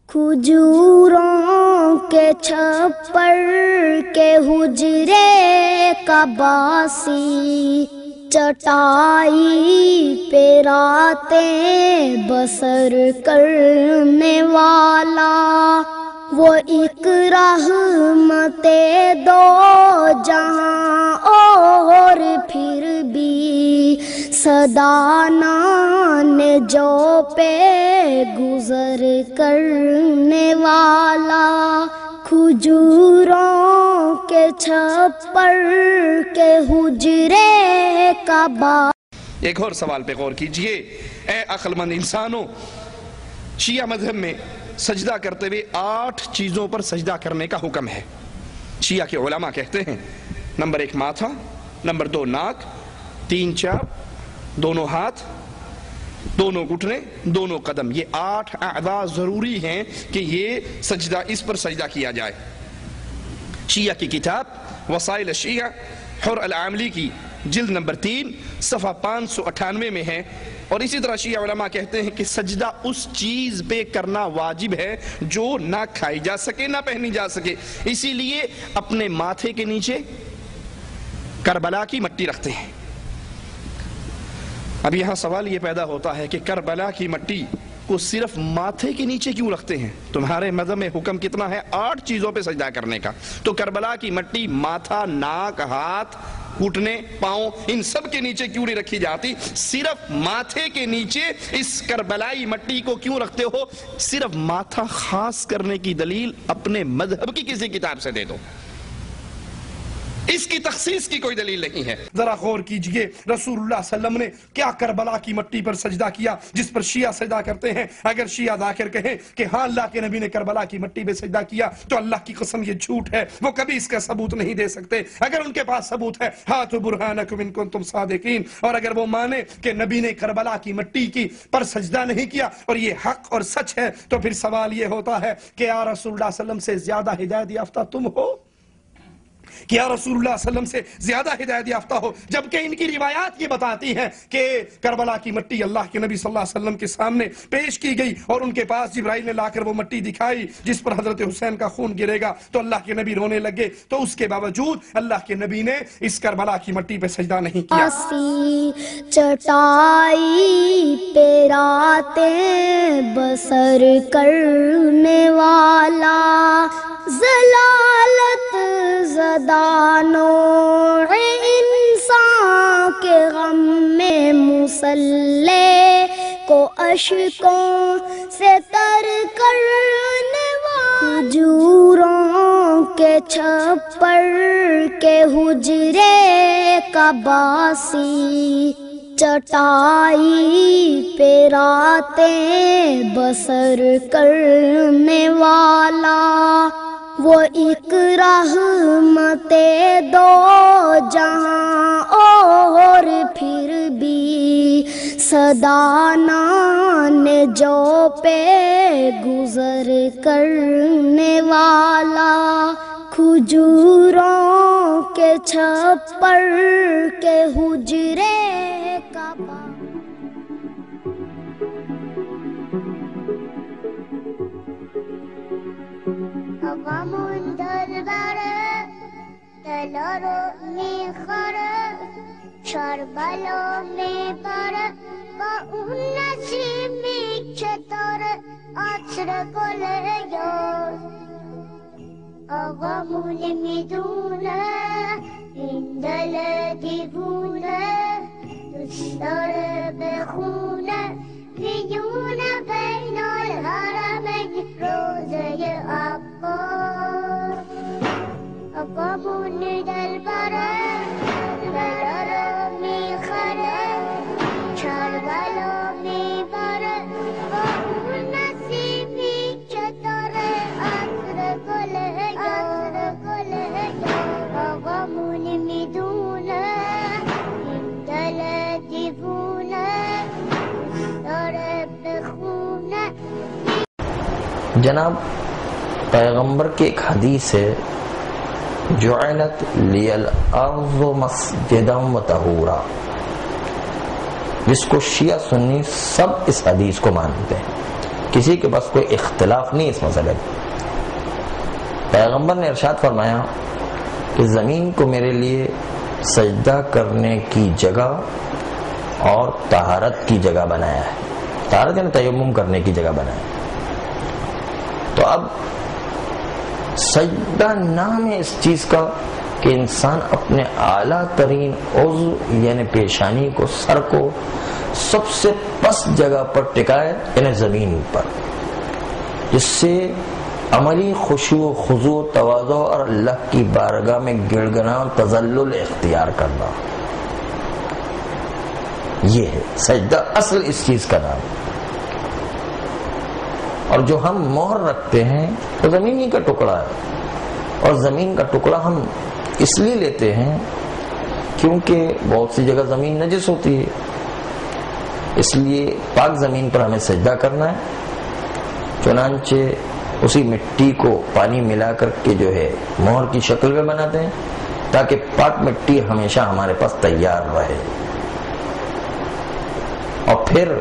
کھجوروں کے چھپر کے حجرے کا باسی، چٹائی پہ راتیں بسر کرنے والا، وہ ایک رحمت دو جہاں اور پھر بھی صدانان جو پہ گزر کرنے والا، کھجوروں کے چھپر کے حجرے کا باسی۔ ایک اور سوال پہ غور کیجئے، اے عقل مند انسانوں، شیعہ مذہب میں سجدہ کرتے ہوئے 8 چیزوں پر سجدہ کرنے کا حکم ہے۔ شیعہ کے علماء کہتے ہیں نمبر 1 ماتھا، نمبر 2 ناک، 3 چاپ، دونوں ہاتھ، دونوں گھٹنے، دونوں قدم، یہ 8 اعضاء ضروری ہیں کہ یہ سجدہ، اس پر سجدہ کیا جائے۔ شیعہ کی کتاب وسائل الشیعہ حر العاملی کی جلد نمبر 3 صفحہ 598 میں ہے، اور اسی طرح شیعہ علماء کہتے ہیں کہ سجدہ اس چیز پہ کرنا واجب ہے جو نہ کھائی جا سکے نہ پہنی جا سکے، اسی لیے اپنے ماتھے کے نیچے کربلا کی مٹی رکھتے ہیں۔ اب یہاں سوال یہ پیدا ہوتا ہے کہ کربلا کی مٹی کو صرف ماتھے کے نیچے کیوں رکھتے ہیں؟ تمہارے مذہب میں حکم کتنا ہے؟ 8 چیزوں پہ سجدہ کرنے کا، تو کربلا کی مٹی ماتھا، ناک، ہاتھ، گھٹنے، پاؤں، ان سب کے نیچے کیوں نہیں رکھی جاتی؟ صرف ماتھے کے نیچے اس کربلائی مٹی کو کیوں رکھتے ہو؟ صرف ماتھا خاص کرنے کی دلیل اپنے مذہب کی کسی کتاب سے دے دو، اس کی تخصیص کی کوئی دلیل نہیں ہے۔ ذرا غور کیجئے رسول اللہ صلی اللہ علیہ وسلم نے کیا کربلا کی مٹی پر سجدہ کیا جس پر شیعہ سجدہ کرتے ہیں؟ اگر شیعہ ذاکر کہیں کہ ہاں اللہ کے نبی نے کربلا کی مٹی پہ سجدہ کیا تو اللہ کی قسم یہ جھوٹ ہے، وہ کبھی اس کا ثبوت نہیں دے سکتے۔ اگر ان کے پاس ثبوت ہے ہاتھو برہانکم ان کنتم صادقین، اور اگر وہ مانے کہ نبی نے کربلا کی مٹی کی پر سجدہ نہیں کیا اور یہ حق اور سچ ہے، تو پھر سوال یہ ہوتا ہے کہ یا رسول اللہ صلی اللہ علیہ وسلم سے زیادہ ہدایت یافتہ تم ہو؟ کیا رسول اللہ صلی اللہ علیہ وسلم سے زیادہ ہدایت یافتہ ہو؟ جبکہ ان کی روایات یہ بتاتی ہیں کہ کربلا کی مٹی اللہ کے نبی صلی اللہ علیہ وسلم کے سامنے پیش کی گئی اور ان کے پاس جبرائیل نے لا کر وہ مٹی دکھائی جس پر حضرت حسین کا خون گرے گا، تو اللہ کے نبی رونے لگے، تو اس کے باوجود اللہ کے نبی نے اس کربلا کی مٹی پہ سجدہ نہیں کیا۔ چٹائی پہ راتیں بسر کرنے والا، ضلالت زدہ نوع انسان کے غم میں مسلح کو اشکوں سے تر کرنے والا، کھجوروں کے چھپر کے حجرے کا باسی، چٹائی پہ راتیں بسر کرنے والا، وہ ایک رحمت دو جہاں اور پھر بھی صدانان جو پہ گزر کرنے والا، کھجوروں کے چھپر کے حجرے کا غمون درباره دلارو میخوره شربلو میباره با اون نسیمی که داره عطر گل یار. آقامون میدونه این دل دیوونه دوست داره بخونه میونه بین الحرمین روزه عباس. آقامون دلبره دلارو میخره کربلا میبره با اون نسیمی که داره عطر گل یار. آقامون میدونه این دل دیوونه داره بخونه. جناب پیغمبر کی ایک حدیث ہے جعلت لی الارض مسجدا وطہورا، جس کو شیعہ سنی سب اس حدیث کو مانتے ہیں، کسی کے پاس کوئی اختلاف نہیں اس مسئلے میں. پیغمبر نے ارشاد فرمایا کہ زمین کو میرے لیے سجدہ کرنے کی جگہ اور طہارت کی جگہ بنایا ہے. طہارت یعنی تیمم کرنے کی جگہ بنایا ہے. تو اب سجدہ نام ہے اس چیز کا کہ انسان اپنے اعلیٰ ترین عضو یعنی پیشانی کو، سر کو سب سے پست جگہ پر ٹکائے یعنی زمین پر، جس سے عملی خشوع و خضوع، تواضع اور اللہ کی بارگاہ میں گڑ گنا تذلل اختیار کرنا. یہ ہے سجدہ، اصل اس چیز کا نام. اور جو ہم مہر رکھتے ہیں وہ زمین ہی کا ٹکڑا ہے، اور زمین کا ٹکڑا ہم اس لیے لیتے ہیں کیونکہ بہت سی جگہ زمین نجس ہوتی ہے، اس لیے پاک زمین پر ہمیں سجدہ کرنا ہے. چنانچہ اسی مٹی کو پانی ملا کر کے جو ہے مہر کی شکل میں بناتے ہیں تاکہ پاک مٹی ہمیشہ ہمارے پاس تیار رہے. اور پھر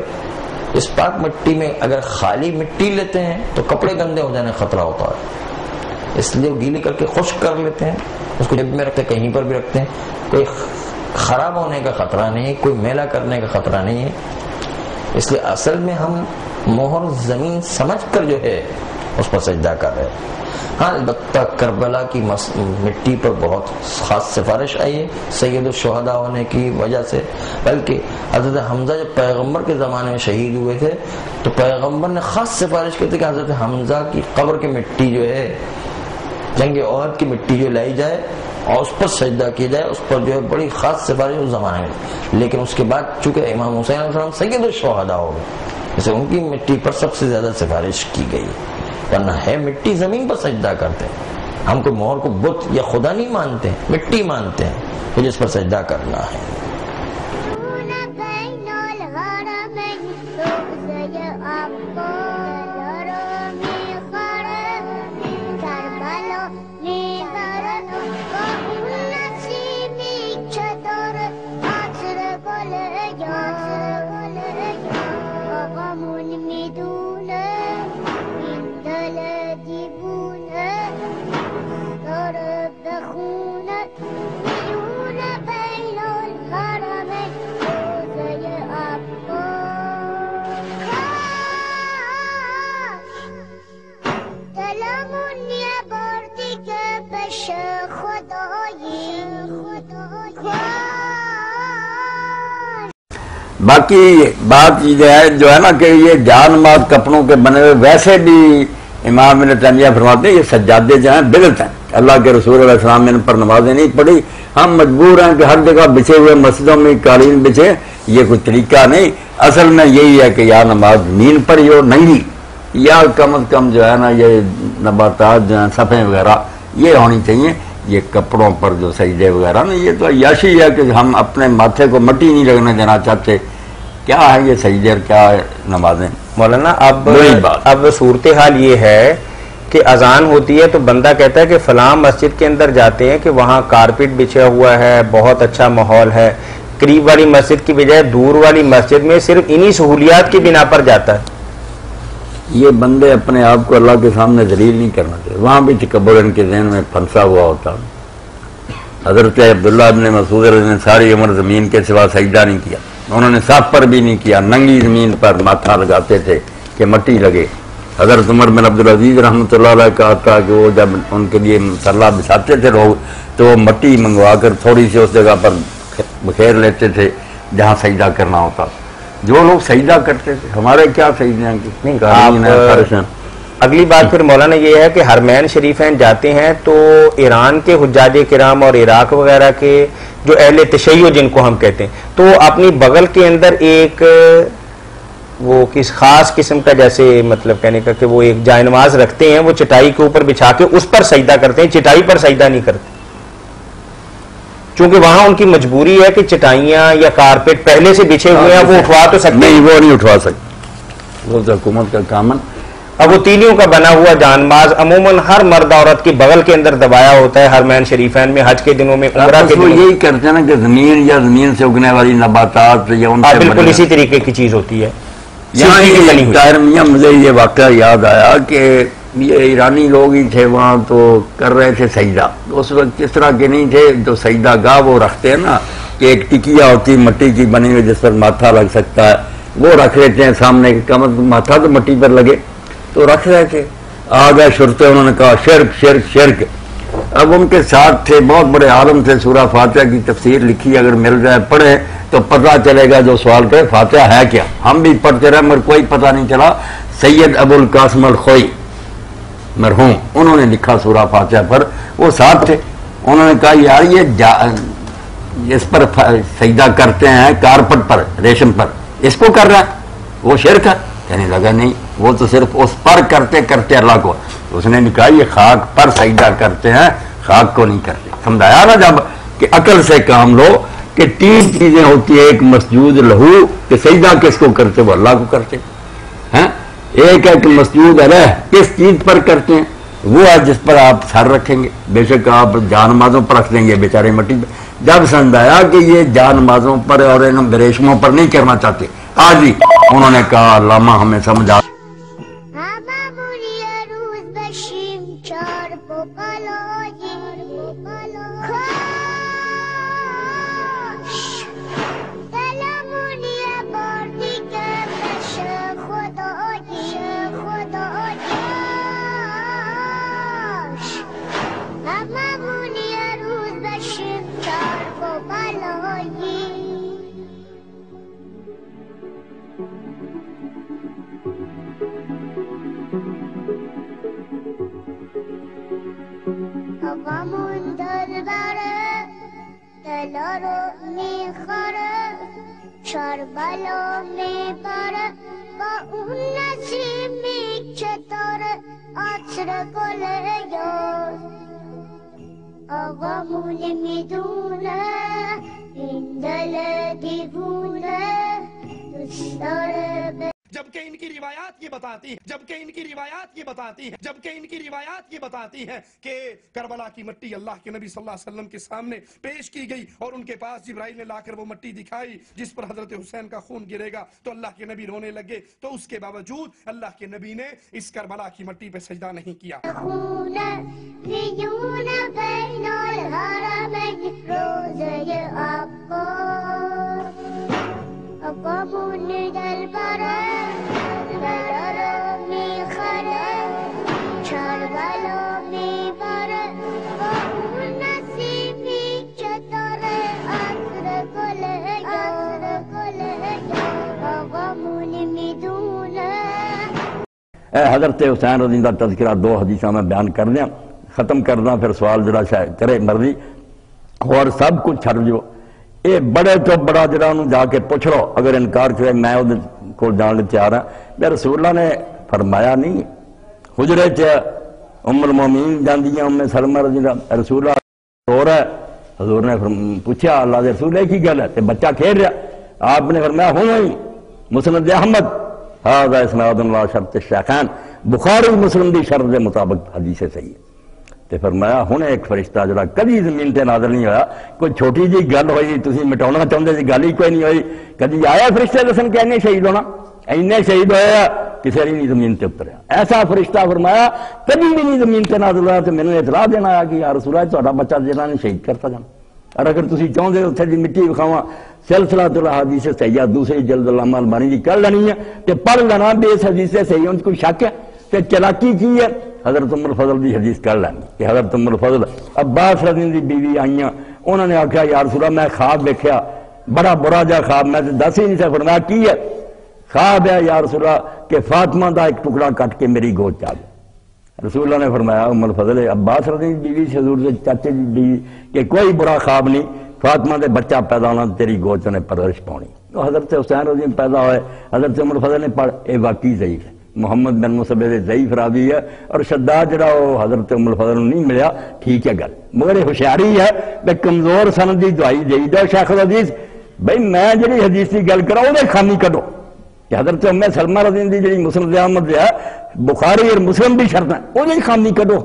اس پاک مٹی میں اگر خالی مٹی لیتے ہیں تو کپڑے گندے ہو جانے کا خطرہ ہوتا ہے، اس لیے گیلی کر کے خشک کر لیتے ہیں، اس کو جیب میں رکھتے ہیں، کہیں پر بھی رکھتے ہیں. کوئی خراب ہونے کا خطرہ نہیں، کوئی میلا کرنے کا خطرہ نہیں ہے. اس لیے اصل میں ہم مہر زمین سمجھ کر جو ہے اس پر سجدہ کر رہے ہیں. ہاں البتہ کربلا کی مٹی پر بہت خاص سفارش آئی ہے سید الشہداء ہونے کی وجہ سے، بلکہ حضرت حمزہ جب پیغمبر کے زمانے میں شہید ہوئے تھے تو پیغمبر نے خاص سفارش کی تھی کہ حضرت حمزہ کی قبر کی مٹی جو ہے جنگ احد کی مٹی جو لائی جائے اور اس پر سجدہ کیا جائے. اس پر جو ہے بڑی خاص سفارش اس زمانے میں. لیکن اس کے بعد چونکہ امام حسین علیہ السلام سید الشہداء ہو گئے، اسے ان کی مٹی پر سب سے زیادہ سفارش کی گئی. ورنہ ہے مٹی زمین پر سجدہ کرتے ہیں. ہم کوئی مہر کو بت یا خدا نہیں مانتے ہیں، مٹی مانتے ہیں کہ جس پر سجدہ کرنا ہے. باقی بات جو ہے نا کہ یہ جان مات کپڑوں کے بنے ہوئے، ویسے بھی امام ابن تیمیہ فرماتے ہیں یہ سجادے جو ہیں بدعت ہیں. اللہ کے رسول علیہ السلام نے ان پر نمازیں نہیں پڑھی. ہم مجبور ہیں کہ ہر جگہ بچھے ہوئے مسجدوں میں قالین بچھے، یہ کوئی طریقہ نہیں. اصل میں یہی ہے کہ یا نماز زمین پر ہی ہو ننگی، یا کم از کم جو ہے نا یہ نباتات جو ہیں صفحے وغیرہ یہ ہونی چاہیے. یہ کپڑوں پر جو سجدے وغیرہ نا یہ تو عیاشی ہے کہ ہم اپنے ماتھے کو مٹی نہیں لگنے دینا چاہتے. کیا ہے یہ سجدے اور کیا ہے نمازیں؟ مولانا اب صورتحال یہ ہے کہ اذان ہوتی ہے تو بندہ کہتا ہے کہ فلاں مسجد کے اندر جاتے ہیں کہ وہاں کارپٹ بچھا ہوا ہے، بہت اچھا ماحول ہے. قریب والی مسجد کی بجائے دور والی مسجد میں صرف انہی سہولیات کی بنا پر جاتا ہے. یہ بندے اپنے آپ کو اللہ کے سامنے ذلیل نہیں کرنا چاہیے. وہاں بھی تکبر ان کے ذہن میں پھنسا ہوا ہوتا. حضرت عبداللہ ابن مسعود نے ساری عمر زمین کے سوا سجدہ نہیں کیا، انہوں نے صاف پر بھی نہیں کیا، ننگی زمین پر ماتھا لگاتے تھے کہ مٹی لگے. حضرت عمر بن عبدالعزیز رحمۃ اللہ علیہ کہا تھا کہ وہ جب ان کے لیے مسلح بچھاتے تھے لوگ تو وہ مٹی منگوا کر تھوڑی سی اس جگہ پر بکھیر لیتے تھے جہاں سجدہ کرنا ہوتا. جو لوگ سجدہ کرتے تھے، ہمارے کیا سجدے ہیں. اگلی بات پھر مولانا یہ ہے کہ حرمین شریفین جاتے ہیں تو ایران کے حجاج کرام اور عراق وغیرہ کے جو اہل تشیع جن کو ہم کہتے ہیں تو اپنی بغل کے اندر ایک وہ کس خاص قسم کا جیسے مطلب کہنے کا کہ وہ ایک جائے نماز رکھتے ہیں، وہ چٹائی کے اوپر بچھا کے اس پر سجدہ کرتے ہیں، چٹائی پر سجدہ نہیں کرتے چونکہ وہاں ان کی مجبوری ہے کہ چٹائیاں یا کارپیٹ پہلے سے بچھے ہوئے ہیں وہ اٹھوا تو سکتے نہیں، وہ نہیں اٹھوا سکتے، وہ حکومت کا کام ہے. اب وہ تیلیوں کا بنا ہوا جانماز عموماً ہر مرد عورت کی بغل کے اندر دبایا ہوتا ہے حرمین شریفین میں حج کے دنوں میں، عمرہ کے دنوں میں یہی کرتے ہیں نا کہ زمین یا زمین سے اگنے والی نباتات یا ان سے بالکل اسی طریقے کی چیز ہوتی ہے. یہاں کی بنی ہوئی. طاہر میاں مجھے یہ واقعہ یاد آیا کہ یہ ایرانی لوگ ہی تھے وہاں تو کر رہے تھے سجدہ. اس وقت اس طرح کے نہیں تھے جو سجدہ گاہ وہ رکھتے ہیں نا کہ ایک ٹکیا ہوتی مٹی کی بنی ہوئی جس پر ماتھا لگ سکتا ہے, وہ رکھ لیتے ہیں سامنے کے کمر, ماتھا تو مٹی پر لگے تو رکھ رہے تھے. آ گئے شرطے, انہوں نے کہا شرک شرک شرک. اب ان کے ساتھ تھے بہت بڑے عالم تھے, سورہ فاتحہ کی تفسیر لکھی, اگر مل جائے پڑھے تو پتہ چلے گا جو سوال کرے فاتحہ ہے کیا. ہم بھی پڑھتے رہے مگر کوئی پتہ نہیں چلا. سید ابو القاسم الخوئی مرحوم, انہوں نے لکھا سورہ فاتحہ پر, وہ ساتھ تھے. انہوں نے کہا یار یہ اس پر سجدہ کرتے ہیں کارپٹ پر, ریشم پر, اس کو کر رہا ہے, وہ شرک ہے. کہنے لگا نہیں, وہ تو صرف اس پر کرتے کرتے اللہ کو. اس نے کہا یہ خاک پر سجدہ کرتے ہیں, خاک کو نہیں کرتے. سمجھایا نا جب کہ عقل سے کام لو کہ 3 چیزیں ہوتی ہیں, ایک مسجود لہو کہ سجدہ کس کو کرتے, وہ اللہ کو کرتے ہیں. ایک ہے کہ مسجود علیہ کس چیز پر کرتے ہیں, وہ ہے جس پر آپ سر رکھیں گے. بے شک آپ جان مازوں پر رکھ دیں گے بیچارے مٹی پہ. جب سمجھایا کہ یہ جان مازوں پر اور ان ریشموں پر نہیں کرنا چاہتے, آج ہی انہوں نے کہا علامہ ہمیں سمجھا. شربلو میں پر با اون نسیمی چطور عطر گل یار آقامون میدونه این دل دیوونه دوست داره. جبکہ ان کی روایات یہ بتاتی ہے کہ کربلا کی مٹی اللہ کے نبی صلی اللہ علیہ وسلم کے سامنے پیش کی گئی اور ان کے پاس جبرائیل نے لا کر وہ مٹی دکھائی جس پر حضرت حسین کا خون گرے گا تو اللہ کے نبی رونے لگے. تو اس کے باوجود اللہ کے نبی نے اس کربلا کی مٹی پہ سجدہ نہیں کیا. حضرت حسین رضی اللہ تذکرہ 2 حدیثاں میں بیان کر دیا, ختم کرنا, پھر سوال جڑا شاید کرے مرضی اور سب کچھ چھڑ جو. اے بڑے تو بڑا جڑا انہوں جا کے پوچھ لو, اگر انکار کرے میں کو جان لے تیار ہاں. میں رسول اللہ نے فرمایا نہیں حجرے چ ام المومنین جاندی ہیں ام سلمہ رضی اللہ, رسول اللہ رو رہا ہے, حضور نے پوچھا اللہ دے رسول کی گل ہے, بچہ کھیل رہا, آپ نے فرمایا ہوں ہی مسند احمد هذا اسناد لا شرط الشیخین, بخاری مسلم دی شرط دے مطابق حدیث صحیح ہے. تے فرمایا ہن ایک فرشتہ جڑا کدی زمین تے نازل نہیں ہویا, کوئی چھوٹی جی گل ہوئی تسی مٹاونا چاہندے سی, گل ہی کوئی نہیں ہوئی, کدی آیا فرشتے دسن کہ اینے شہید ہونا, اینے شہید ہویا کسی نہیں زمین تے اتریا. ایسا فرشتہ فرمایا کبھی بھی نہیں زمین تے نازل ہوا. تے میں نے اطلاع دینا آیا کہ یا رسول اللہ تہاڈا بچہ جنہاں نے شہید کرتا جانا, اور اگر تسی چاہندے اتھے دی مٹی وکھاواں سلسلہ الاحادیث صحیحہ دوسری جلد علامہ البانی دی کر لینی ہے تے پڑھ لینا بھی اس حدیث سے صحیح ہونے کوئی شک ہے. تے چلاکی کی ہے حضرت ام الفضل دی حدیث کر لینی کہ حضرت ام الفضل عباس رضی اللہ دی بیوی آئیاں, انہوں نے آکھیا یا رسول اللہ میں خواب دیکھیا بڑا برا جا خواب, میں دس ہی نہیں سے. فرمایا کی ہے خواب ہے یا رسول اللہ کہ فاطمہ دا ایک ٹکڑا کٹ کے میری گود چا گیا. رسول اللہ نے فرمایا ام الفضل عباس رضی اللہ دی بیوی سے حضور سے چاچے دی بیوی کہ کوئی برا خواب نہیں, فاطمہ دے بچہ پیدا ہونا تیری گود نے پرورش پاؤنی. تو حضرت حسین رضی اللہ پیدا ہوئے, حضرت ام الفضل نے پڑھ اے واقعی ضعیف ہے, محمد بن مصعب دے ضعیف راوی ہے, اور شداد جڑا وہ حضرت ام الفضل نہیں ملیا, ٹھیک ہے گل, مگر ہوشیاری ہے کہ کمزور سند دی دعائی دے دو شیخ الحدیث بھئی میں جڑی حدیث کی گل کرا وہ خامی کڈو کہ حضرت ام سلمہ رضی اللہ دی جڑی مسند احمد ہے بخاری اور مسلم بھی شرط ہے وہ خامی کڈو,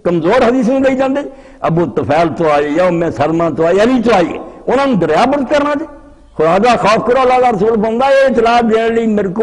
کمزور حدیث نہیں لئی جاندے. ابو طفیل تو آئی یا ام سلمہ تو آئی علی تو آئی, انہوں نے دریا برد کرنا دے. خدا دا خوف کرو, اللہ دا رسول بندہ یہ اطلاع دینے لی میرے کو